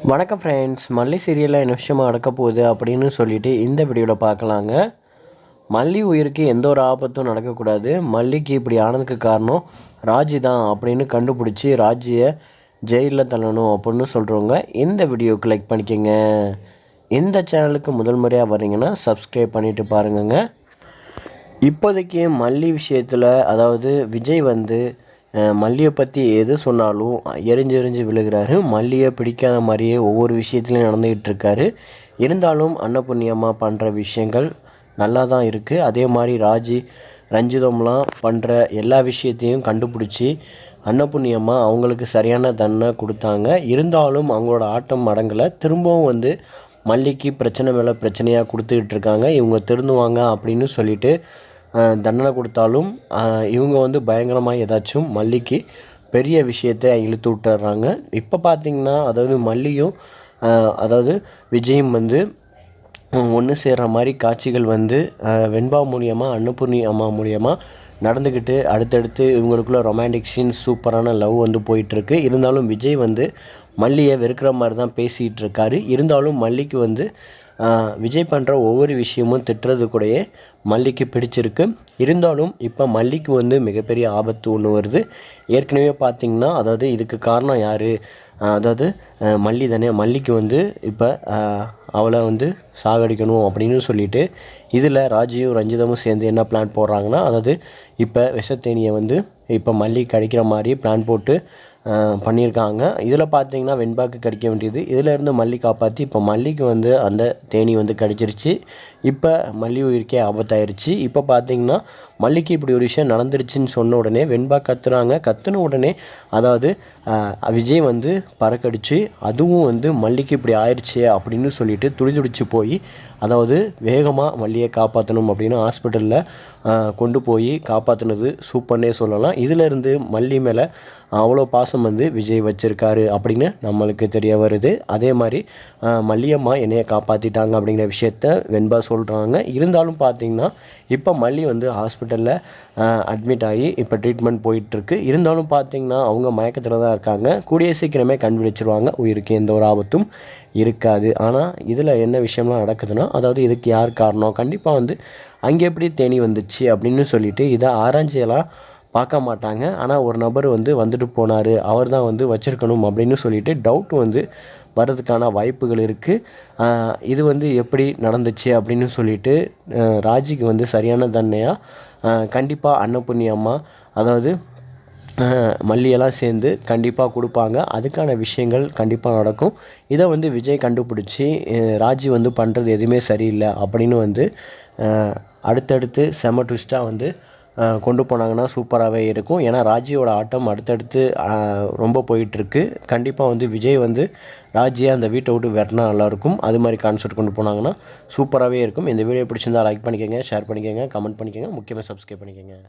வணக்கம் ஃப்ரெண்ட்ஸ், மல்லி சீரியலில் என்ன விஷயமாக நடக்க போகுது அப்படின்னு சொல்லிட்டு இந்த வீடியோவில் பார்க்கலாங்க. மல்லி உயிருக்கு எந்த ஒரு ஆபத்தும் நடக்கக்கூடாது. மல்லிக்கு இப்படி ஆனதுக்கு காரணம் ராஜி தான் அப்படின்னு கண்டுபிடிச்சி ராஜியை ஜெயிலில் தள்ளணும் அப்படின்னு சொல்கிறவங்க இந்த வீடியோவுக்கு லைக் பண்ணிக்கோங்க. இந்த சேனலுக்கு முதல் முறையாக வர்றீங்கன்னா சப்ஸ்கிரைப் பண்ணிவிட்டு பாருங்கங்க. இப்போதைக்கு மல்லி விஷயத்தில் அதாவது விஜய் மல்லியை பற்றி எது சொன்னாலும் எரிஞ்சு விழுகிறாரு. மல்லியை பிடிக்காத மாதிரியே ஒவ்வொரு விஷயத்துலையும் நடந்துக்கிட்டு இருக்காரு. இருந்தாலும் அன்னபுண்ணியம்மா பண்ணுற விஷயங்கள் நல்லா தான் இருக்குது. அதே மாதிரி ரஞ்சிதம்லாம் பண்ணுற எல்லா விஷயத்தையும் கண்டுபிடிச்சி அன்னபுண்ணியம்மா அவங்களுக்கு சரியான தண்டனை கொடுத்தாங்க. இருந்தாலும் அவங்களோட ஆட்டம் அடங்கலை. திரும்பவும் மல்லிக்கு பிரச்சனை மேலே பிரச்சனையாக கொடுத்துக்கிட்டு இருக்காங்க. இவங்க திருந்துவாங்க அப்படின்னு சொல்லிட்டு தண்டனை கொடுத்தாலும் இவங்க பயங்கரமாக ஏதாச்சும் மல்லிக்கு பெரிய விஷயத்தை இழுத்து விட்டுறாங்க. இப்போ பார்த்திங்கன்னா அதாவது மல்லியும் அதாவது விஜயும் ஒன்று சேர்கிற மாதிரி காட்சிகள் வெண்பா மூலியமாக அன்னபூர்ணி அம்மா மூலியமாக நடந்துக்கிட்டு அடுத்தடுத்து இவங்களுக்குள்ள ரொமான்டிக் சீன்ஸ் சூப்பரான லவ் போயிட்டுருக்கு. இருந்தாலும் விஜய் மல்லியை வெறுக்கிற மாதிரி தான் பேசிகிட்டு இருக்காரு. இருந்தாலும் மல்லிக்கு விஜய் பண்ணுற ஒவ்வொரு விஷயமும் திட்டுறது கூடயே மல்லிக்கு பிடிச்சிருக்கு. இருந்தாலும் இப்போ மல்லிக்கு மிகப்பெரிய ஆபத்து ஒன்று வருது. ஏற்கனவே பார்த்திங்கன்னா அதாவது இதுக்கு காரணம் யார், அதாவது மல்லி தானே. மல்லிக்கு இப்போ அவளை சாகடிக்கணும் அப்படின்னு சொல்லிட்டு இதில் ராஜியும் ரஞ்சிதமும் சேர்ந்து என்ன பிளான் போடுறாங்கன்னா, அதாவது இப்போ விஷத்தேனியை இப்போ மல்லிக்கு கடிக்கிற மாதிரி பிளான் போட்டு பண்ணியிருக்காங்க. இதில் பார்த்திங்கன்னா வெண்பாக்கு கடிக்க வேண்டியது, இதிலேருந்து மல்லி காப்பாற்றி இப்போ மல்லிக்கு அந்த தேனி கடிச்சிருச்சு. இப்போ மல்லி உயிருக்கே ஆபத்தாயிருச்சு. இப்போ பார்த்திங்கன்னா மல்லிக்கு இப்படி ஒரு விஷயம் நடந்துருச்சுன்னு சொன்ன உடனே வெண்பா கத்துறாங்க. கத்துன உடனே அதாவது விஜய் பறக்கடிச்சு அதுவும் மல்லிக்கு இப்படி ஆயிடுச்சு அப்படின்னு சொல்லிட்டு துடிச்சு போய் அதாவது வேகமாக மல்லியை காப்பாற்றணும் அப்படின்னு ஹாஸ்பிட்டலில் கொண்டு போய் காப்பாற்றினது சூப்பர்னே சொல்லலாம். இதிலேருந்து மல்லி மேலே அவ்வளோ பாசம் விஜய் வச்சுருக்காரு அப்படின்னு நம்மளுக்கு தெரிய வருது. அதே மாதிரி மல்லியம்மா என்னையை காப்பாற்றிட்டாங்க அப்படிங்கிற விஷயத்த வெண்பா சொல்கிறாங்க. இருந்தாலும் பார்த்திங்கன்னா இப்போ மல்லி ஹாஸ்பிட்டலில் அட்மிட் ஆகி இப்போ ட்ரீட்மெண்ட் போயிட்டுருக்கு. இருந்தாலும் பார்த்திங்கன்னா அவங்க மயக்கத்தில் தான் இருக்காங்க. கூடிய சீக்கிரமே கண்டுபிடிச்சிருவாங்க, உயிருக்கு எந்த ஒரு ஆபத்தும் இருக்காது. ஆனால் இதில் என்ன விஷயம்லாம் நடக்குதுன்னா, அதாவது இதுக்கு யார் காரணம், கண்டிப்பாக அங்கே எப்படி தேனி வந்துச்சு அப்படின்னு சொல்லிட்டு இதை ஆராய்ச்சியெல்லாம் பார்க்க மாட்டாங்க. ஆனால் ஒரு நபர் வந்துட்டு போனார், அவர் தான் வச்சுருக்கணும் அப்படின்னு சொல்லிட்டு டவுட் வர்றதுக்கான வாய்ப்புகள் இருக்குது. இது எப்படி நடந்துச்சு அப்படின்னு சொல்லிட்டு ராஜிக்கு சரியான தண்டனையாக கண்டிப்பாக அன்னபூர்ணி அம்மா அதாவது மல்லியெல்லாம் சேர்ந்து கண்டிப்பாக கொடுப்பாங்க. அதுக்கான விஷயங்கள் கண்டிப்பாக நடக்கும். இதை விஜய் கண்டுபிடிச்சி ராஜி பண்ணுறது எதுவுமே சரியில்லை அப்படின்னு அடுத்தடுத்து செம ட்விஸ்ட்டாக கொண்டு போனாங்கன்னா சூப்பராகவே இருக்கும். ஏன்னா ராஜியோட ஆட்டம் அடுத்தடுத்து ரொம்ப போயிட்டுருக்கு. கண்டிப்பாக விஜய் ராஜியை அந்த வீட்டை விட்டு வெட்டினா நல்லாயிருக்கும். அது மாதிரி கான்செப்ட் கொண்டு போனாங்கன்னா சூப்பராகவே இருக்கும். இந்த வீடியோ பிடிச்சிருந்தா லைக் பண்ணிக்கோங்க, ஷேர் பண்ணிக்கோங்க, கமெண்ட் பண்ணிக்கோங்க, முக்கியமாக சப்ஸ்கிரைப் பண்ணிக்கோங்க.